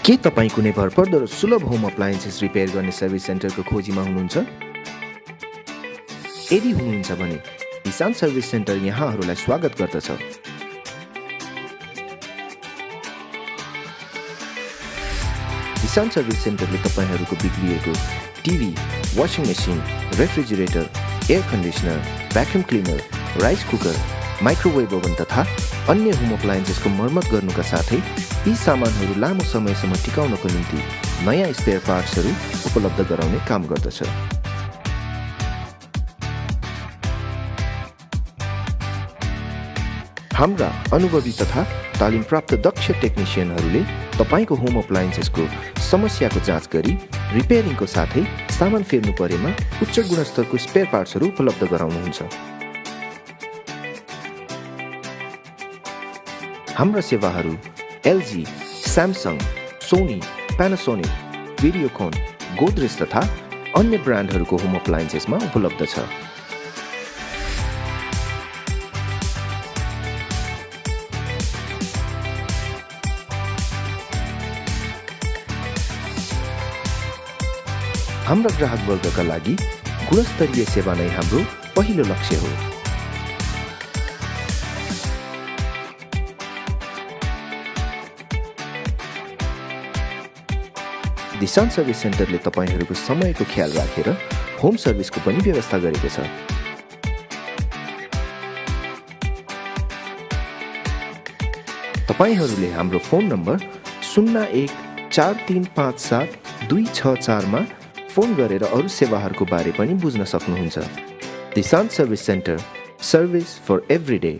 के तपाईँ कुनै भरपर्दो र सुलभ होम अप्लायन्सेस रिपेयर गर्ने सर्भिस सेन्टरको खोजीमा हुनुहुन्छ? यदि हुनुहुन्छ भने दिशान्त सर्भिस सेन्टर यहाँहरूलाई स्वागत गर्दछ। दिशान्त सर्भिस सेन्टरले तपाईहरूको बिग्रिएको TV, washing machine, refrigerator, air conditioner, vacuum cleaner, rice cooker, microwave oven तथा अन्य होम अप्लायन्सेसको मर्मत गर्नुका साथै यी सामानहरू लामो समयसम्म टिकाउनको निम्ति नयाँ स्पेयर पार्ट्सहरू उपलब्ध गराउने काम गर्दछ। हाम्रा अनुभवी तथा तालिम प्राप्त दक्ष टेक्निसियनहरूले तपाईको होम अप्लायन्सेसको समस्याको जाँच गरी रिपेयरिङको साथै सामान फेर्नु परेमा उच्च गुणस्तरको स्पेयर पार्ट्सहरू उपलब्ध गराउनुहुन्छ। हाम्रा सेवाहरू एलजी, स्यामसङ, सोनी, प्यानासोनिक, भिडियोकन, गोदरेज तथा अन्य ब्रान्डहरूको होम अप्लायन्सेसमा उपलब्ध छ। हाम्रा ग्राहक वर्गका लागि गुणस्तरीय सेवा नै हाम्रो पहिलो लक्ष्य हो। दिशान्त सर्भिस सेन्टरले तपाईहरूको समयको ख्याल राखेर होम सर्भिसको पनि व्यवस्था गरेको छ। तपाईहरूले हाम्रो फोन नम्बर 0143572664 मा फोन गरेर अरू सेवाहरूको बारे पनि बुझ्न सक्नुहुन्छ। Dishant service centre, service for every day.